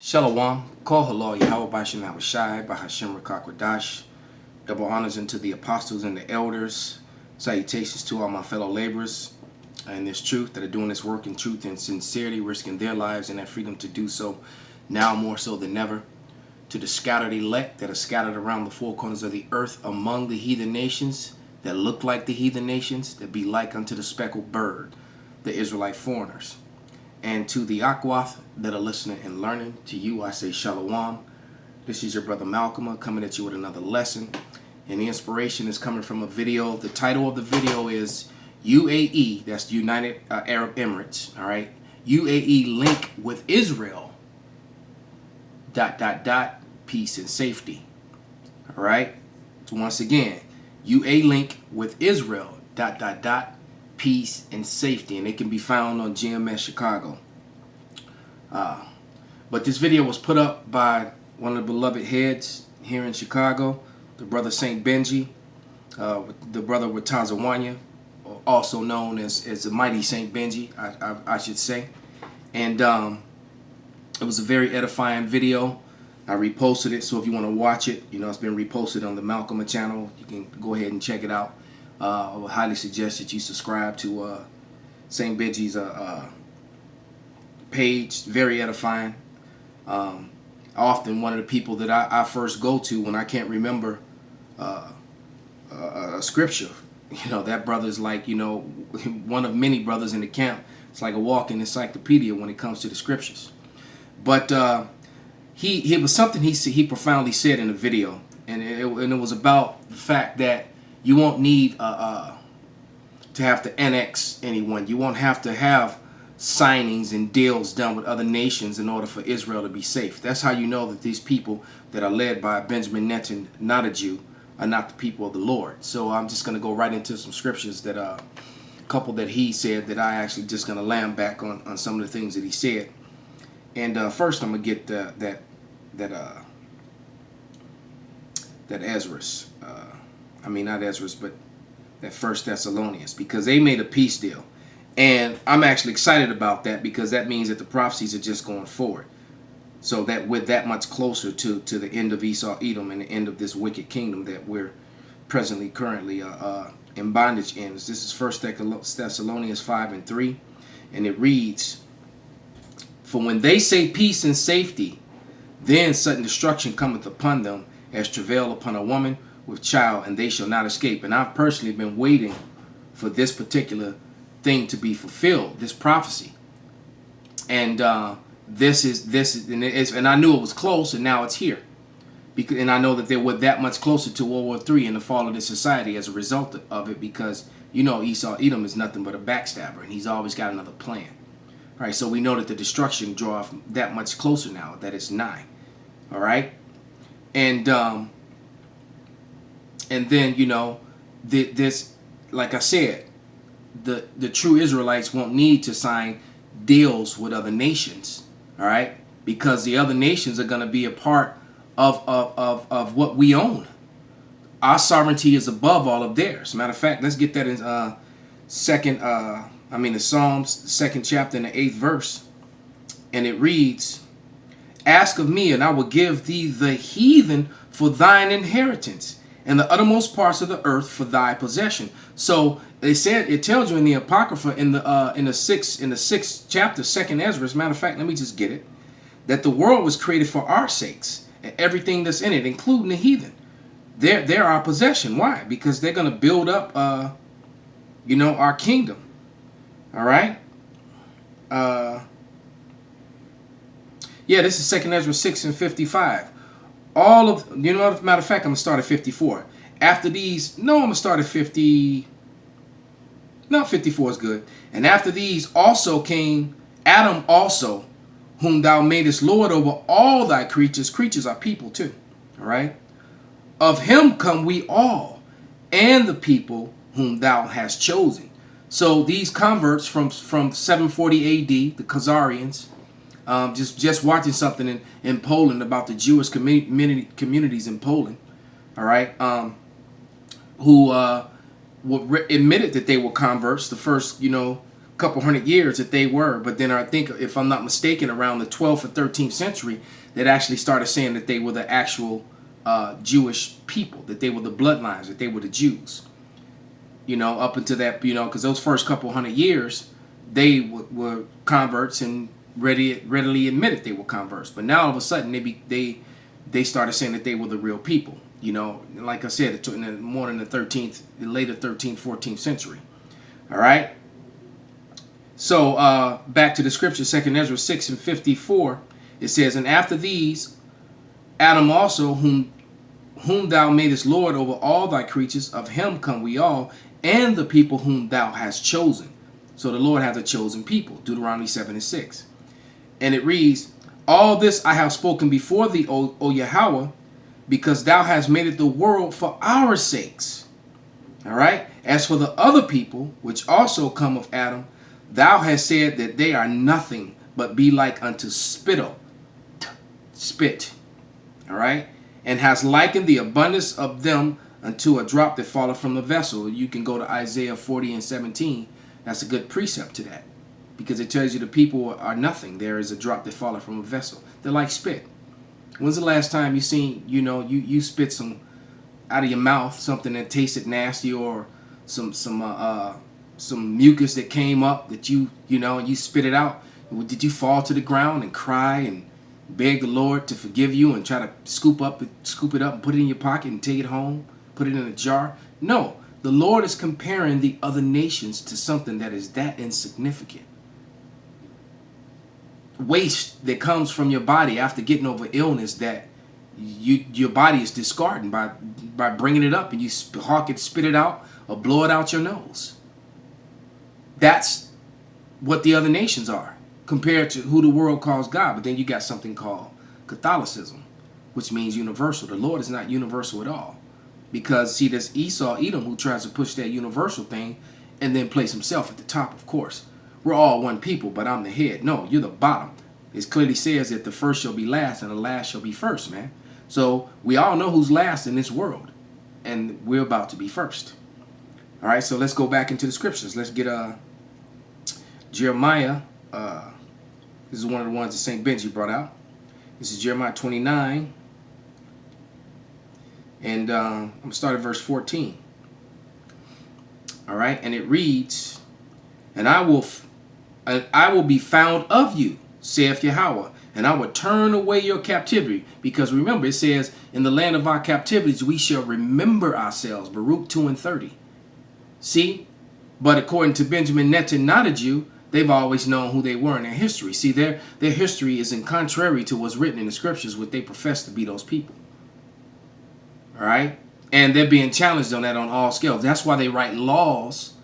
Shalom, Kol Halal Yahweh Bashem Shai Bahashem Rakakwadash. Double honors unto the apostles and the elders. Salutations to all my fellow laborers in this truth that are doing this work in truth and sincerity, risking their lives and their freedom to do so now more so than ever. To the scattered elect that are scattered around the four corners of the earth among the heathen nations that look like the heathen nations, that be like unto the speckled bird, the Israelite foreigners. And to the Akwath that are listening and learning, to you I say Shalom. This is your brother Malcolm coming at you with another lesson. And the inspiration is coming from a video. The title of the video is UAE, that's the United Arab Emirates, all right? UAE link with Israel, ... peace and safety, all right? So once again, UAE link with Israel, ... peace and safety, and it can be found on GMS Chicago. But this video was put up by one of the beloved heads here in Chicago, the brother Saint Benji, the brother with Tanzania, also known as the mighty Saint Benji, I should say. And it was a very edifying video. I reposted it, so if you want to watch it, you know, it's been reposted on the Malcolm channel. You can go ahead and check it out. I would highly suggest that you subscribe to Saint Benji's page. Very edifying. Often one of the people that I first go to when I can't remember a scripture. You know, that brother's like, you know, one of many brothers in the camp. It's like a walking encyclopedia when it comes to the scriptures. But he was something he profoundly said in the video, and it was about the fact that you won't need to have to annex anyone. You won't have to have signings and deals done with other nations in order for Israel to be safe. That's how you know that these people that are led by Benjamin Netanyahu, not a Jew, are not the people of the Lord. So I'm just going to go right into some scriptures that a couple that he said that I actually just going to land back on some of the things that he said. And first I'm going to get that Ezra's. I mean, not Ezra's, but that First Thessalonians, because they made a peace deal. And I'm actually excited about that, because that means that the prophecies are just going forward. So that we're that much closer to the end of Esau, Edom, and the end of this wicked kingdom that we're currently in bondage in. This is First Thessalonians 5:3, and it reads, "For when they say peace and safety, then sudden destruction cometh upon them, as travail upon a woman with child, and they shall not escape." And I've personally been waiting for this particular thing to be fulfilled, this prophecy. And this is, and I knew it was close, and now it's here. And I know that they were that much closer to World War III and the fall of this society as a result of it, because you know Esau Edom is nothing but a backstabber, and he's always got another plan. All right, so we know that the destruction draws that much closer now, that it's nigh. All right, and then, you know, this, like I said, the true Israelites won't need to sign deals with other nations, all right, because the other nations are going to be a part of what we own. Our sovereignty is above all of theirs. Matter of fact, let's get that in the Psalms, the 2nd chapter and the 8th verse, and it reads, "Ask of me, and I will give thee the heathen for thine inheritance, and the uttermost parts of the earth for thy possession." So they said, it tells you in the Apocrypha in the sixth chapter, 2nd Ezra. As a matter of fact, let me just get it, that the world was created for our sakes, and everything that's in it, including the heathen. They're our possession. Why? Because they're going to build up, you know, our kingdom. All right. Yeah, this is 2nd Ezra 6:55. All of, you know, as a matter of fact, I'm going to start at 54. After these, no, I'm going to start at 50. No, 54 is good. "And after these also came Adam also, whom thou madest Lord over all thy creatures." Creatures are people too. All right. "Of him come we all, and the people whom thou hast chosen." So these converts from 740 AD, the Khazarians, just watching something in Poland about the Jewish communities in Poland, all right, who admitted that they were converts, the first, you know, couple hundred years that they were. But then I think, if I'm not mistaken, around the 12th or 13th century, that actually started saying that they were the actual Jewish people, that they were the bloodlines, that they were the Jews. You know, up until that, you know, because those first couple hundred years, they were converts and readily admitted they were converts. But now all of a sudden they started saying that they were the real people. You know, like I said, it took more than the later 13th, 14th century. All right. So back to the scripture, 2 Ezra 6:54, it says, and after these, Adam also, whom thou madest Lord over all thy creatures, of him come we all, and the people whom thou hast chosen. So the Lord has a chosen people, Deuteronomy 7:6. And it reads, all this I have spoken before thee, O Yahweh, because thou hast made it the world for our sakes. All right. As for the other people, which also come of Adam, thou hast said that they are nothing, but be like unto spit. All right. And has likened the abundance of them unto a drop that falleth from the vessel. You can go to Isaiah 40:17. That's a good precept to that, because it tells you the people are nothing. There is a drop that falleth from a vessel. They're like spit. When's the last time you seen, you know, you spit some out of your mouth, something that tasted nasty, or some mucus that came up that you know, and you spit it out? Did you fall to the ground and cry and beg the Lord to forgive you and try to scoop it up and put it in your pocket and take it home, put it in a jar? No, the Lord is comparing the other nations to something that is that insignificant. Waste that comes from your body after getting over illness that your body is discarding by bringing it up, and you hawk it, spit it out, or blow it out your nose. That's what the other nations are compared to who the world calls God. But then you got something called Catholicism, which means universal. The Lord is not universal at all, because see, there's Esau, Edom, who tries to push that universal thing and then place himself at the top. Of course, we're all one people, but I'm the head. No, you're the bottom. It clearly says that the first shall be last and the last shall be first, man. So we all know who's last in this world, and we're about to be first. All right, so let's go back into the scriptures. Let's get Jeremiah. This is one of the ones that St. Benji brought out. This is Jeremiah 29. And I'm going to start at verse 14. All right, and it reads, and I will be found of you, saith Yahweh, and I will turn away your captivity. Because remember, it says, in the land of our captivities, we shall remember ourselves. Baruch 2:30. See, but according to Benjamin Netan, not a Jew, they've always known who they were in their history. See, their history is in contrary to what's written in the scriptures, what they profess to be those people. All right? And they're being challenged on that on all scales. That's why they write laws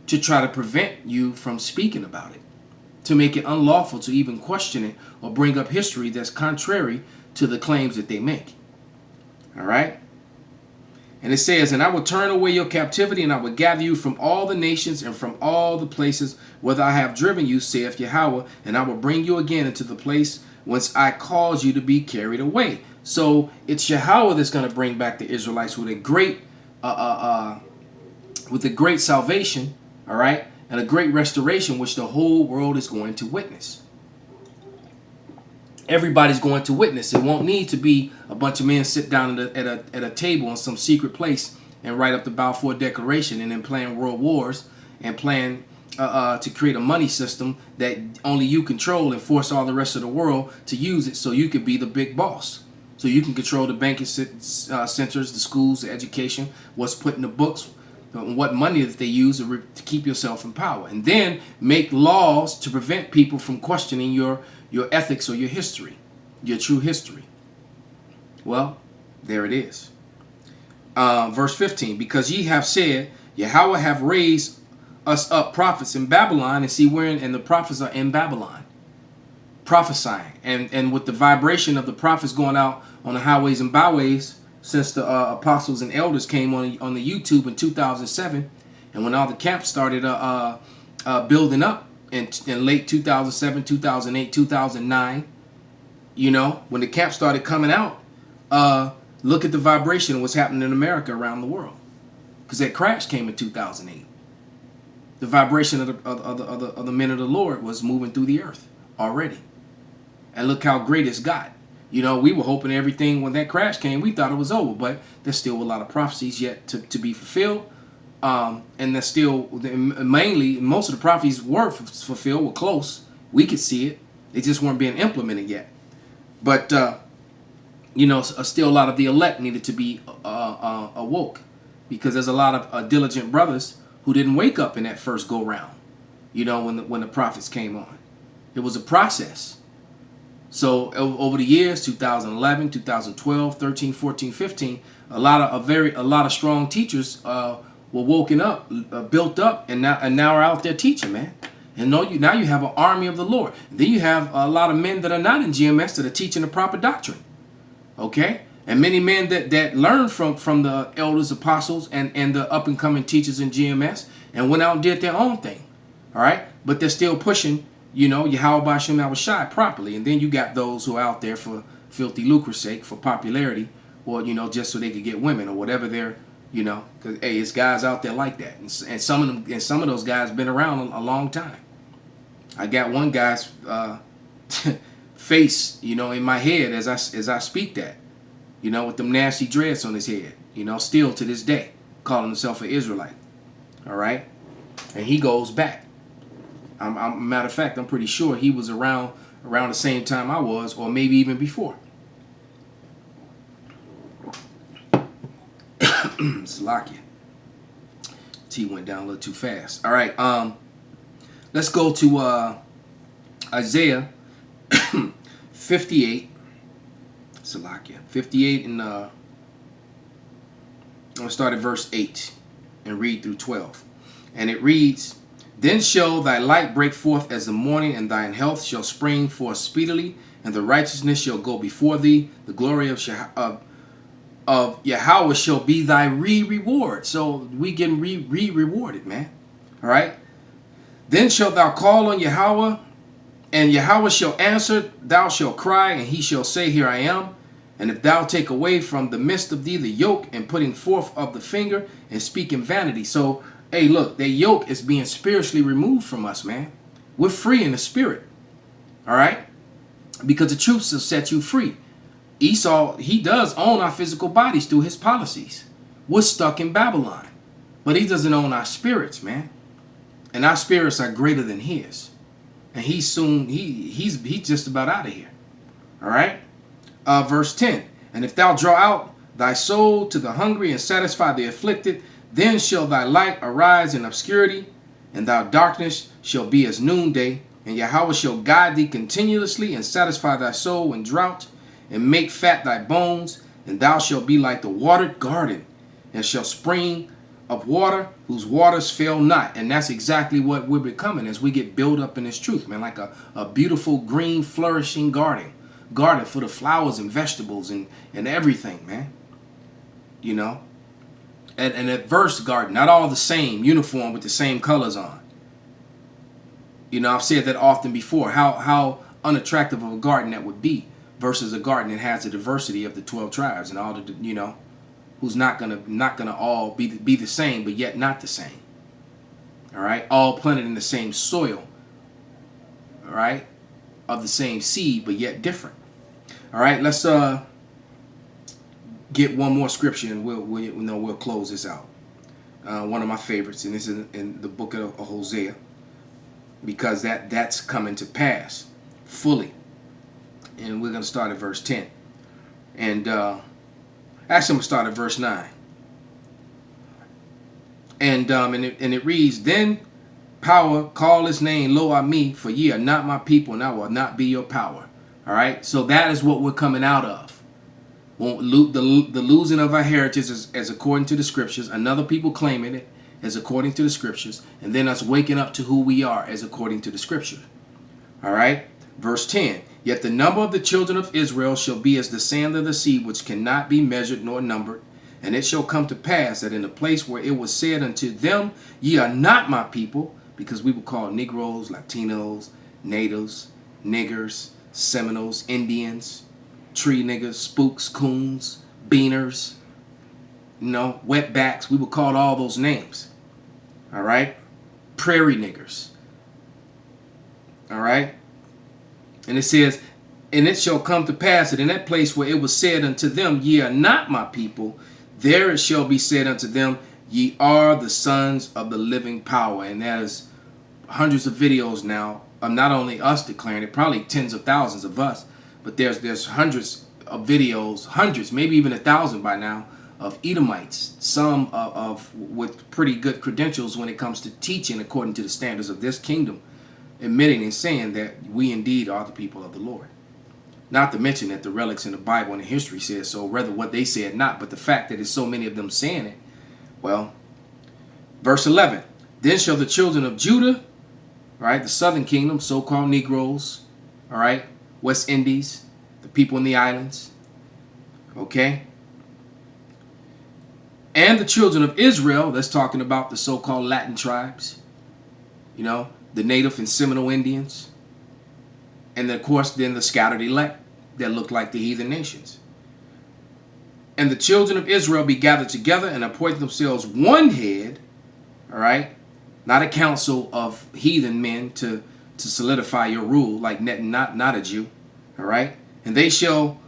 to try to prevent you from speaking about it, to make it unlawful to even question it or bring up history that's contrary to the claims that they make. All right? And it says, and I will turn away your captivity, and I will gather you from all the nations and from all the places whither I have driven you, saith Yahweh, and I will bring you again into the place whence I caused you to be carried away. So it's Yahweh that's going to bring back the Israelites with a great salvation, all right, and a great restoration, which the whole world is going to witness. Everybody's going to witness. It won't need to be a bunch of men sit down at a table in some secret place and write up the Balfour Declaration and then plan world wars and plan to create a money system that only you control and force all the rest of the world to use it so you could be the big boss. So you can control the banking centers, the schools, the education, what's put in the books, what money that they use to keep yourself in power. And then make laws to prevent people from questioning your ethics or your history, your true history. Well, there it is. Verse 15, because ye have said, Yahweh have raised us up prophets in Babylon, and see and the prophets are in Babylon, prophesying. And with the vibration of the prophets going out on the highways and byways since the apostles and elders came on the YouTube in 2007, and when all the camps started building up in late 2007, 2008, 2009, you know, when the camps started coming out, look at the vibration of what's happening in America around the world, because that crash came in 2008. The vibration of the men of the Lord was moving through the earth already. And look how great it's got. You know, we were hoping everything, when that crash came, we thought it was over. But there's still a lot of prophecies yet to be fulfilled. And there's still, mainly, most of the prophecies were fulfilled, were close. We could see it. They just weren't being implemented yet. But, you know, still a lot of the elect needed to be awoke. Because there's a lot of diligent brothers who didn't wake up in that first go round, you know, when the prophets came on. It was a process. So over the years, 2011, 2012, 13, 14, 15, a lot of strong teachers were woken up, built up, and now are out there teaching, man. And now you have an army of the Lord. Then you have a lot of men that are not in GMS that are teaching the proper doctrine. Okay? And many men that learned from the elders, apostles, and the up-and-coming teachers in GMS and went out and did their own thing. All right? But they're still pushing, you know, Yahweh Ba'Shem Yahushai properly. And then you got those who are out there for filthy lucre's sake, for popularity, or, you know, just so they could get women or whatever they're, you know, because, hey, it's guys out there like that. And some of those guys been around a long time. I got one guy's face, you know, in my head as I speak that. You know, with them nasty dreads on his head. You know, still to this day, calling himself an Israelite. All right? And he goes back. Matter of fact, I'm pretty sure he was around the same time I was, or maybe even before. Slovakia. Tea went down a little too fast. All right. Let's go to Isaiah 58. Slovakia 58, and I'm going to start at verse 8 and read through 12. And it reads, Then shall thy light break forth as the morning, and thine health shall spring forth speedily, and the righteousness shall go before thee. The glory of Yahweh shall be thy reward. So we getting rewarded, man. All right. Then shalt thou call on Yahweh, and Yahweh shall answer. Thou shalt cry, and he shall say, Here I am. And if thou take away from the midst of thee the yoke, and putting forth of the finger, and speaking vanity. So, hey, look, the yoke is being spiritually removed from us, man. We're free in the spirit. All right? Because the truth will set you free. Esau, he does own our physical bodies through his policies. We're stuck in Babylon. But he doesn't own our spirits, man. And our spirits are greater than his. And he's just about out of here. All right? Verse 10. And if thou draw out thy soul to the hungry and satisfy the afflicted, then shall thy light arise in obscurity, and thy darkness shall be as noonday. And Yahweh shall guide thee continuously, and satisfy thy soul in drought, and make fat thy bones. And thou shalt be like the watered garden, and shall spring of water whose waters fail not. And that's exactly what we're becoming as we get built up in this truth, man. Like a beautiful green flourishing garden for the flowers and vegetables and everything, man. You know, and a diverse garden, not all the same uniform with the same colors on. You know, I've said that often before, how unattractive of a garden that would be versus a garden that has the diversity of the 12 tribes and all the, you know, who's not gonna all be the same, but yet not the same. All right, all planted in the same soil. All right, of the same seed, but yet different. All right, let's get one more scripture, and we'll close this out. One of my favorites, and this is in the book of Hosea, because that's coming to pass fully. And we're gonna start at verse 10, and actually I'm gonna start at verse 9. And it reads, Then power call his name, lo are me, for ye are not my people, and I will not be your power. All right, so that is what we're coming out of. The losing of our heritage as according to the scriptures, another people claiming it as according to the scriptures, and then us waking up to who we are as according to the scripture. All right, verse 10. Yet the number of the children of Israel shall be as the sand of the sea, which cannot be measured nor numbered. And it shall come to pass that in the place where it was said unto them, Ye are not my people, because we were called Negroes, Latinos, natives, niggers, Seminoles, Indians, tree niggas, spooks, coons, beaners, you know, wetbacks. We were called all those names. All right? prairie niggers. All right. And it says, and it shall come to pass that in that place where it was said unto them, ye are not my people, there it shall be said unto them, ye are the sons of the living power. And there's hundreds of videos now of not only us declaring it, probably tens of thousands of us, but there's hundreds of videos, hundreds, maybe even 1,000 by now, of Edomites, some of with pretty good credentials when it comes to teaching according to the standards of this kingdom, admitting and saying that we indeed are the people of the Lord. Not to mention that the relics in the Bible and the history says so, rather what they said not, but the fact that there's so many of them saying it. Well, verse 11, then shall the children of Judah, right, the southern kingdom, so-called Negroes, all right, West Indies, the people in the islands, okay, and the children of Israel, that's talking about the so-called Latin tribes, you know, the Native and Seminole Indians, and then, of course, then the scattered elect that look like the heathen nations. And the children of Israel be gathered together and appoint themselves one head, all right, not a council of heathen men to solidify your rule, like not a Jew, all right, and they shall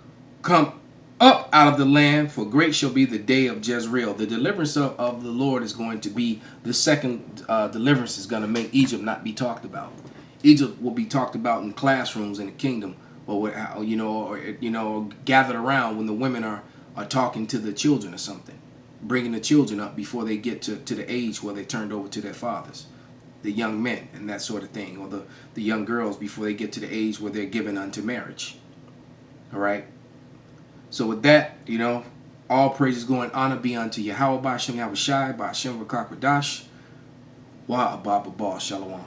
come up out of the land, for great shall be the day of Jezreel. The deliverance of the Lord is going to be, the second deliverance is going to make Egypt not be talked about. Egypt will be talked about in classrooms in the kingdom, or gathered around when the women are talking to the children or something, bringing the children up before they get to the age where they turned over to their fathers, the young men and that sort of thing, or the young girls before they get to the age where they're given unto marriage. All right. So with that, all praises, glory, and honor be unto Yahweh, Ba'ashem Yahushai, Ba'ashem Rakakwadash, Wa Abba Shalom.